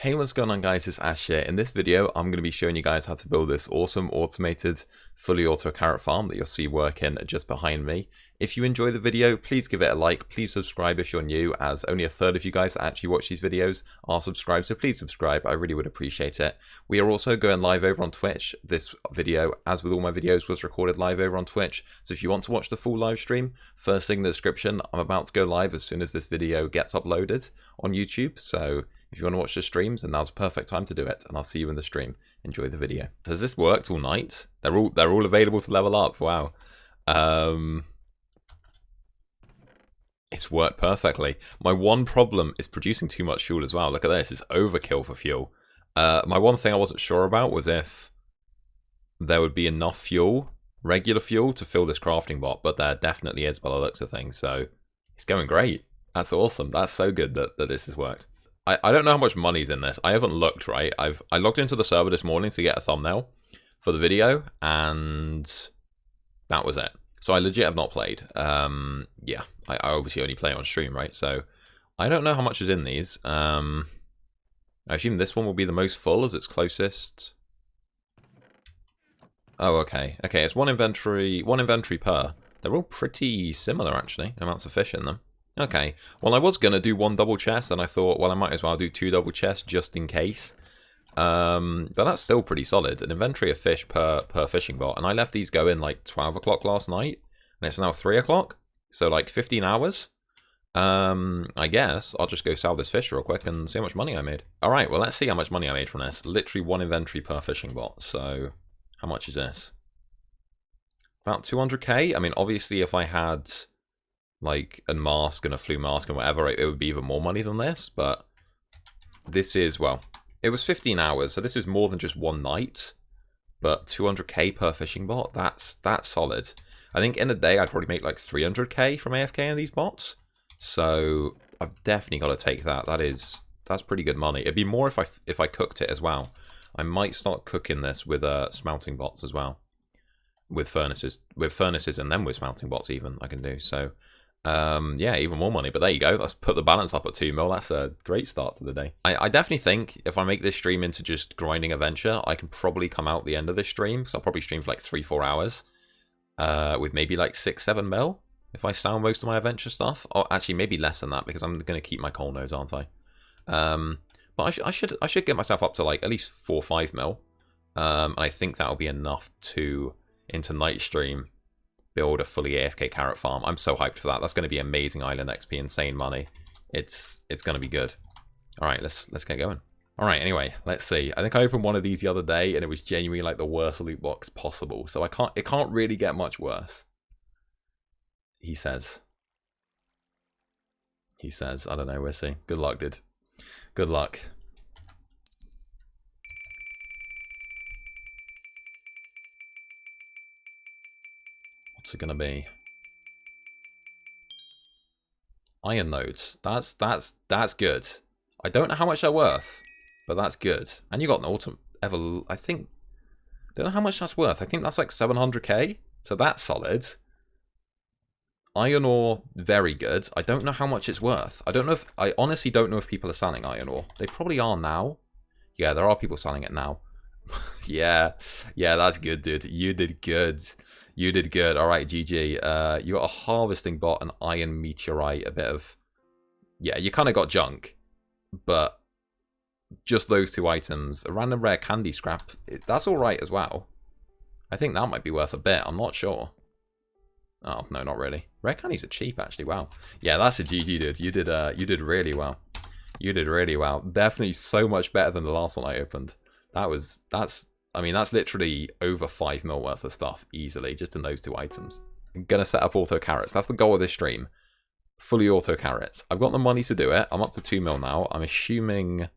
Hey, what's going on guys, it's Ash here. In this video, I'm going to be showing you guys how to build this awesome automated fully auto carrot farm that you'll see working just behind me. If you enjoy the video, please give it a like, please subscribe if you're new, as only a third of you guys that actually watch these videos are subscribed, so please subscribe, I really would appreciate it. We are also going live over on Twitch. This video, as with all my videos, was recorded live over on Twitch, so if you want to watch the full live stream, first thing in the description, I'm about to go live as soon as this video gets uploaded on YouTube, so if you want to watch the streams, then now's the perfect time to do it, and I'll see you in the stream. Enjoy the video. Has this worked all night? They're all available to level up. Wow. It's worked perfectly. My one problem is producing too much fuel as well. Look at this, it's overkill for fuel. My one thing I wasn't sure about was if there would be enough fuel, regular fuel, to fill this crafting bot, but there definitely is by the looks of things, so it's going great. That's awesome. That's so good that this has worked. I don't know how much money's in this. I haven't looked, right? I logged into the server this morning to get a thumbnail for the video, and that was it. So I legit have not played. Yeah, I obviously only play on stream, right? So I don't know how much is in these. I assume this one will be the most full as it's closest. Oh, okay. Okay, it's one inventory per. They're all pretty similar, actually, amounts of fish in them. Okay, well I was going to do one double chest, and I thought, well, I might as well do two double chests just in case. But that's still pretty solid. An inventory of fish per fishing bot, and I left these going like 12 o'clock last night, and it's now 3 o'clock, so like 15 hours. I guess I'll just go sell this fish real quick and see how much money I made. Alright, well let's see how much money I made from this. Literally one inventory per fishing bot, so how much is this? About 200k? I mean, obviously if I had like a mask and a flue mask and whatever, it would be even more money than this, but this is, well, it was 15 hours, so this is more than just one night, but 200k per fishing bot, that's solid. I think in a day I'd probably make like 300k from AFK in these bots, so I've definitely got to take that. That's pretty good money. It'd be more if I cooked it as well. I might start cooking this with smelting bots as well, with furnaces and then with smelting bots even I can do, so yeah, even more money. But there you go, let's put the balance up at 2 mil. That's a great start to the day. I definitely think if I make this stream into just grinding a venture, I can probably come out the end of this stream, because I'll probably stream for like 3-4 hours with maybe like 6-7 mil if I sell most of my adventure stuff, or actually maybe less than that, because I'm going to keep my coal nodes, aren't I? But I should get myself up to like at least 4-5 mil, and I think that'll be enough to, into night stream, build a fully AFK carrot farm. I'm so hyped for that. That's going to be amazing island XP, insane money. It's going to be good. All right, let's get going. All right, anyway, let's see. I think I opened one of these the other day, and it was genuinely like the worst loot box possible. So it can't really get much worse. He says. I don't know. We'll see. Good luck, dude. Good luck. What's it gonna be? Iron nodes. That's good. I don't know how much they're worth, but that's good. And you got an autumn I think. Don't know how much that's worth. I think that's like 700k. So that's solid. Iron ore, very good. I don't know how much it's worth. I honestly don't know if people are selling iron ore. They probably are now. Yeah, there are people selling it now. yeah, that's good, dude. You did good. You did good. All right, GG. You got a harvesting bot, an iron meteorite, a bit of... Yeah, you kind of got junk. But just those two items. A random rare candy scrap. That's all right as well. I think that might be worth a bit. I'm not sure. Oh, no, not really. Rare candies are cheap, actually. Wow. Yeah, that's a GG, dude. You did really well. You did really well. Definitely so much better than the last one I opened. I mean, that's literally over 5 mil worth of stuff, easily, just in those two items. I'm going to set up auto carrots. That's the goal of this stream. Fully auto carrots. I've got the money to do it. I'm up to 2 mil now. I'm assuming...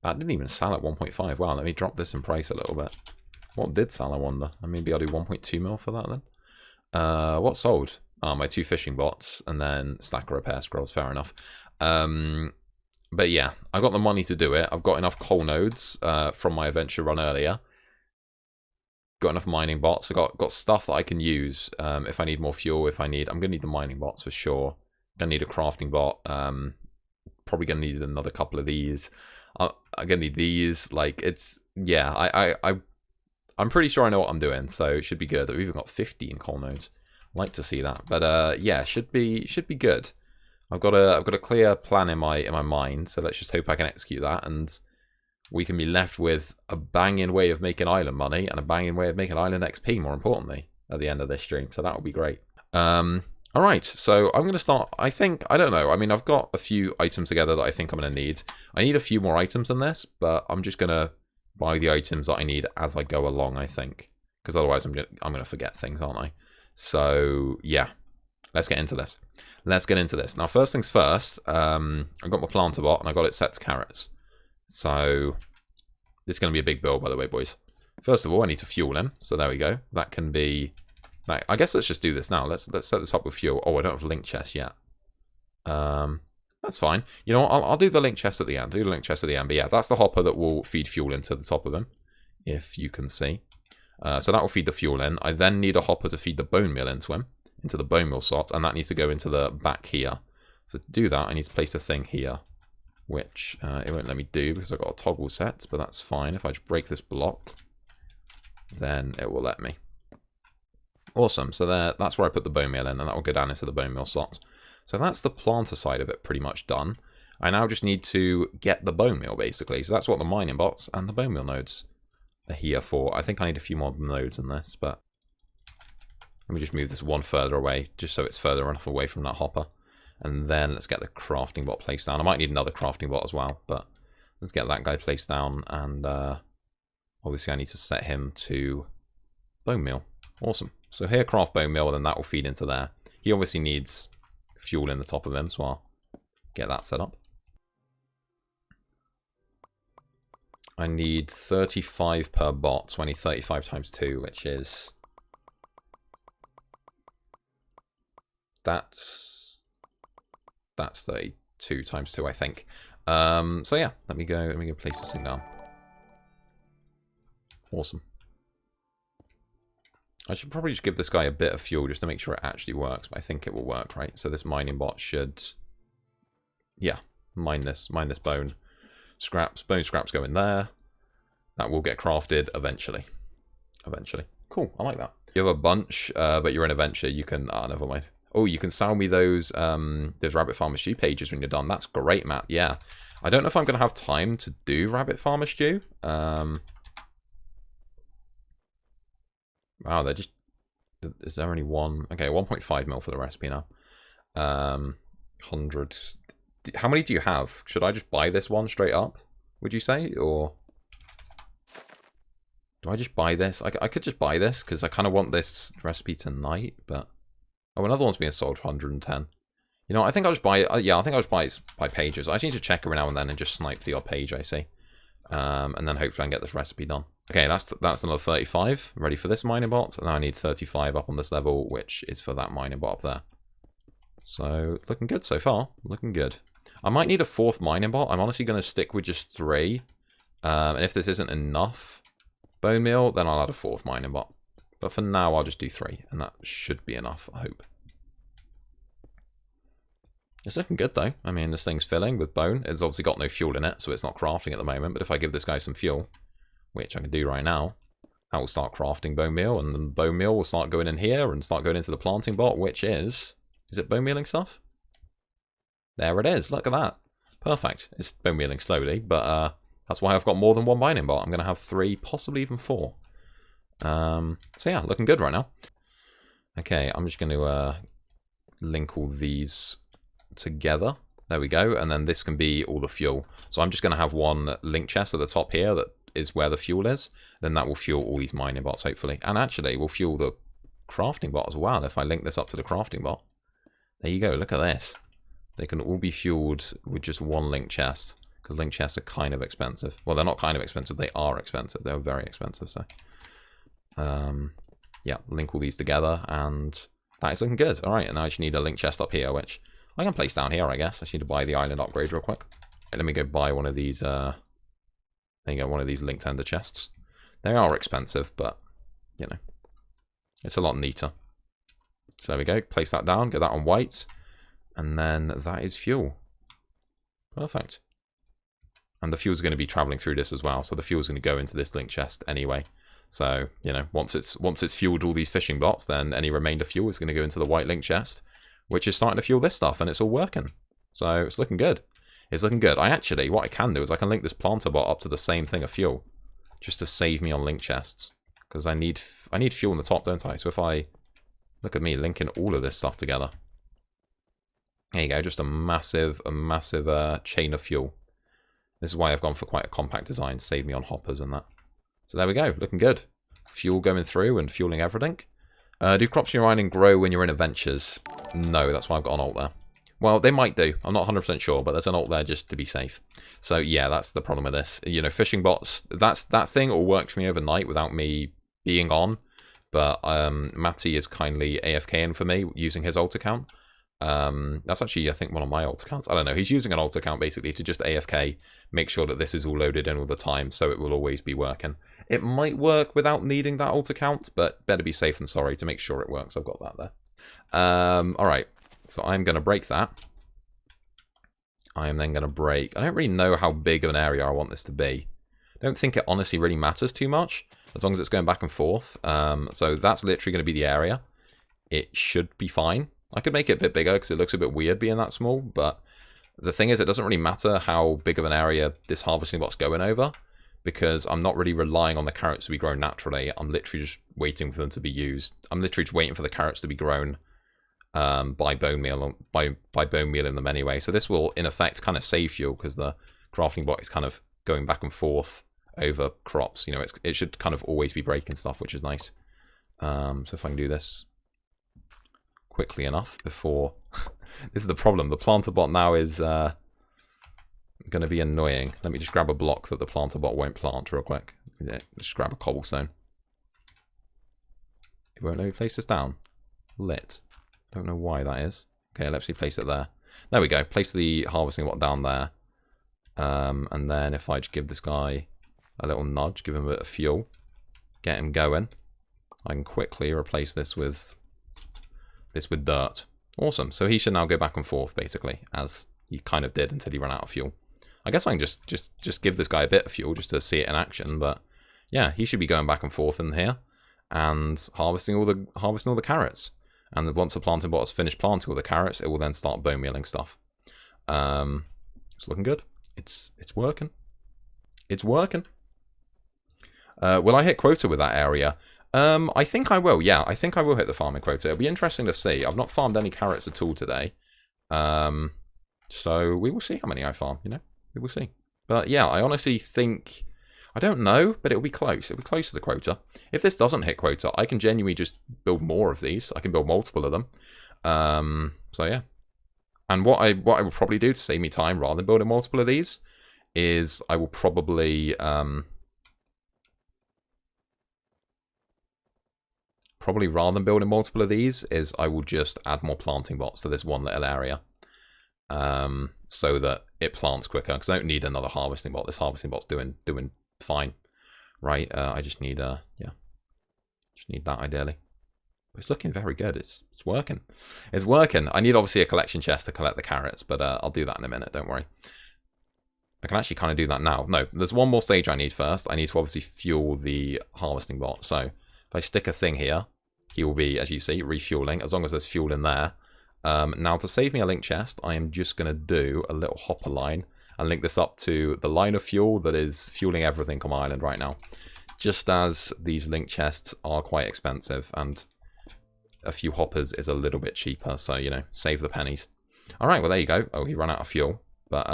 That didn't even sell at 1.5. Wow, let me drop this in price a little bit. What did sell, I wonder? Maybe I'll do 1.2 mil for that then. What sold? Oh, my 2 fishing bots, and then stack of repair scrolls. Fair enough. But yeah, I got the money to do it. I've got enough coal nodes from my adventure run earlier. Got enough mining bots. I got stuff that I can use if I need more fuel. I'm gonna need the mining bots for sure. Gonna need a crafting bot. Probably gonna need another couple of these. I'm gonna need these. Like, it's, yeah, I'm pretty sure I know what I'm doing, so it should be good. We've even got 15 coal nodes. Like to see that, but yeah, should be good. I've got a clear plan in my mind, so let's just hope I can execute that, and we can be left with a banging way of making island money and a banging way of making island XP, more importantly, at the end of this stream. So that would be great. All right, so I'm going to start, I don't know. I mean, I've got a few items together that I think I'm going to need. I need a few more items than this, but I'm just going to buy the items that I need as I go along, I think. Because otherwise I'm going to forget things, aren't I? So, yeah. Let's get into this. Now, first things first, I've got my planter bot, and I got it set to carrots. So, this is going to be a big build, by the way, boys. First of all, I need to fuel him. So, there we go. That can be... I guess let's just do this now. Let's set this up with fuel. Oh, I don't have a link chest yet. That's fine. You know what? I'll do the link chest at the end. But yeah, that's the hopper that will feed fuel into the top of him, if you can see. So that will feed the fuel in. I then need a hopper to feed the bone meal into him, into the bone meal slot, and that needs to go into the back here. So to do that, I need to place a thing here, which it won't let me do because I've got a toggle set, but that's fine. If I just break this block, then it will let me. Awesome, so that's where I put the bone meal in, and that will go down into the bone meal slot. So that's the planter side of it pretty much done. I now just need to get the bone meal, basically. So that's what the mining bots and the bone meal nodes are here for. I think I need a few more nodes in this, but let me just move this one further away, just so it's further enough away from that hopper. And then let's get the crafting bot placed down. I might need another crafting bot as well, but let's get that guy placed down, and obviously I need to set him to bone meal. Awesome. So here, craft bone meal, and then that will feed into there. He obviously needs fuel in the top of him, so I'll get that set up. I need 35 per bot, so I need 35 times 2, which is... That's 32 times 2, I think. So yeah, let me go place this thing down. Awesome. I should probably just give this guy a bit of fuel just to make sure it actually works, but I think it will work, right? So this mining bot should, yeah, mine this bone scraps. Bone scraps go in there. That will get crafted eventually. Cool, I like that. You have a bunch, but you're in a venture. You can, never mind. Oh, you can sell me those Rabbit Farmer Stew pages when you're done. That's great, Matt. Yeah, I don't know if I'm gonna have time to do Rabbit Farmer Stew. Wow, they're just... Is there only one? Okay, 1.5 mil for the recipe now. 100... How many do you have? Should I just buy this one straight up, would you say? Or... Do I just buy this? I could just buy this, because I kind of want this recipe tonight, but... Oh, another one's being sold for 110. You know, I think I'll just buy it. Yeah, I think I'll just buy it by pages. I just need to check every now and then and just snipe the odd page I see. And then hopefully I can get this recipe done. Okay, that's another 35 ready for this mining bot, and now I need 35 up on this level, which is for that mining bot up there. So, looking good so far. Looking good. I might need a fourth mining bot. I'm honestly going to stick with just 3. And if this isn't enough bone meal, then I'll add a fourth mining bot. But for now, I'll just do 3, and that should be enough, I hope. It's looking good, though. I mean, this thing's filling with bone. It's obviously got no fuel in it, so it's not crafting at the moment. But if I give this guy some fuel, which I can do right now, that will start crafting bone meal, and then bone meal will start going in here and start going into the planting bot, which is it bone mealing stuff? There it is. Look at that. Perfect. It's bone mealing slowly, but that's why I've got more than one mining bot. I'm going to have 3, possibly even 4. So yeah, looking good right now. Okay, I'm just going to link all these together. There we go, and then this can be all the fuel. So I'm just going to have one link chest at the top here that is where the fuel is. Then that will fuel all these mining bots, hopefully. And actually, will fuel the crafting bot as well if I link this up to the crafting bot. There you go, look at this. They can all be fueled with just one link chest, because link chests are kind of expensive. Well, they're not kind of expensive, they are expensive. They're very expensive, so... yeah, link all these together, and that is looking good. Alright, and now I just need a link chest up here, which I can place down here, I guess. I just need to buy the island upgrade real quick. Okay, let me go buy one of these, there you go, one of these linked ender chests. They are expensive, but, you know, it's a lot neater. So there we go, place that down, get that on white, and then that is fuel. Perfect. And the fuel's going to be traveling through this as well, so the fuel's going to go into this link chest anyway. So, you know, once it's fueled all these fishing bots, then any remainder fuel is going to go into the white link chest, which is starting to fuel this stuff, and it's all working. So it's looking good. It's looking good. What I can do is I can link this planter bot up to the same thing of fuel, just to save me on link chests, because I need fuel in the top, don't I? So if I look at me linking all of this stuff together, there you go, just a massive chain of fuel. This is why I've gone for quite a compact design, save me on hoppers and that. So there we go, looking good. Fuel going through and fueling everything. Do crops in your island grow when you're in adventures? No, that's why I've got an alt there. Well, they might do. I'm not 100% sure, but there's an alt there just to be safe. So yeah, that's the problem with this. You know, fishing bots, that thing will work for me overnight without me being on. But Matty is kindly AFKing for me using his alt account. That's actually, I think, one of my alt accounts. I don't know. He's using an alt account basically to just AFK, make sure that this is all loaded in all the time, so it will always be working. It might work without needing that alt account, but better be safe than sorry to make sure it works. I've got that there. Alright, so I'm going to break that. I am then going to break... I don't really know how big of an area I want this to be. I don't think it honestly really matters too much, as long as it's going back and forth. So that's literally going to be the area. It should be fine. I could make it a bit bigger because it looks a bit weird being that small, but the thing is, it doesn't really matter how big of an area this harvesting bot's going over, because I'm not really relying on the carrots to be grown naturally. I'm literally just waiting for them to be used. I'm literally just waiting for the carrots to be grown by bone meal in them anyway. So this will, in effect, kind of save fuel because the crafting bot is kind of going back and forth over crops. You know, it should kind of always be breaking stuff, which is nice. So if I can do this quickly enough before... This is the problem. The planter bot now is going to be annoying. Let me just grab a block that the planter bot won't plant real quick. Yeah, just grab a cobblestone. It won't let me place this down. Lit. Don't know why that is. Okay, let's place it there. There we go. Place the harvesting bot down there. And then if I just give this guy a little nudge, give him a bit of fuel, get him going, I can quickly replace this with dirt. Awesome. So he should now go back and forth, basically, as he kind of did until he ran out of fuel. I guess I can just give this guy a bit of fuel just to see it in action, but yeah, he should be going back and forth in here and harvesting all the carrots. And once the planting bot has finished planting all the carrots, it will then start bone mealing stuff. It's looking good. It's working. It's working. Will I hit quota with that area? I think I will, yeah. I think I will hit the farming quota. It'll be interesting to see. I've not farmed any carrots at all today. So we will see how many I farm, you know? We will see. But yeah, I honestly think... I don't know, but it'll be close. It'll be close to the quota. If this doesn't hit quota, I can genuinely just build more of these. I can build multiple of them. So yeah. And what I will probably do to save me time rather than building multiple of these is I will probably... Probably rather than building multiple of these is I will just add more planting bots to this one little area. So that it plants quicker, because I don't need another harvesting bot. This harvesting bot's doing fine, right? I just need just need that ideally. But it's looking very good. It's working. It's working. I need obviously a collection chest to collect the carrots, but I'll do that in a minute. Don't worry. I can actually kind of do that now. No, there's one more stage I need first. I need to obviously fuel the harvesting bot. So if I stick a thing here, he will be, as you see, refueling as long as there's fuel in there. Now, to save me a link chest, I am just going to do a little hopper line and link this up to the line of fuel that is fueling everything on my island right now. Just as these link chests are quite expensive and a few hoppers is a little bit cheaper, so, you know, save the pennies. All right, well, there you go. Oh, he ran out of fuel. But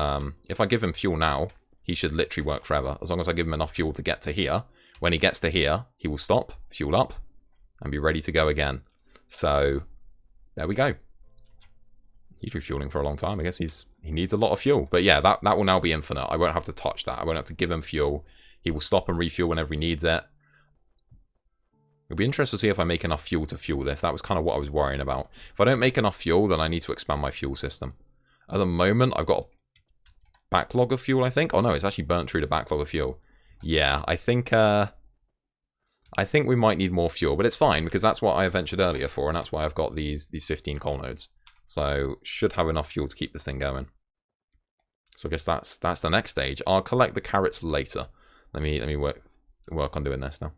if I give him fuel now, he should literally work forever. As long as I give him enough fuel to get to here. When he gets to here, he will stop, fuel up, and be ready to go again. So, there we go. He's refueling for a long time. I guess he needs a lot of fuel. But yeah, that will now be infinite. I won't have to touch that. I won't have to give him fuel. He will stop and refuel whenever he needs it. It'll be interesting to see if I make enough fuel to fuel this. That was kind of what I was worrying about. If I don't make enough fuel, then I need to expand my fuel system. At the moment, I've got a backlog of fuel, I think. Oh no, it's actually burnt through the backlog of fuel. Yeah, I think we might need more fuel, but it's fine because that's what I ventured earlier for, and that's why I've got these 15 coal nodes. So should have enough fuel to keep this thing going. So I guess that's the next stage. I'll collect the carrots later. Let me work on doing this now.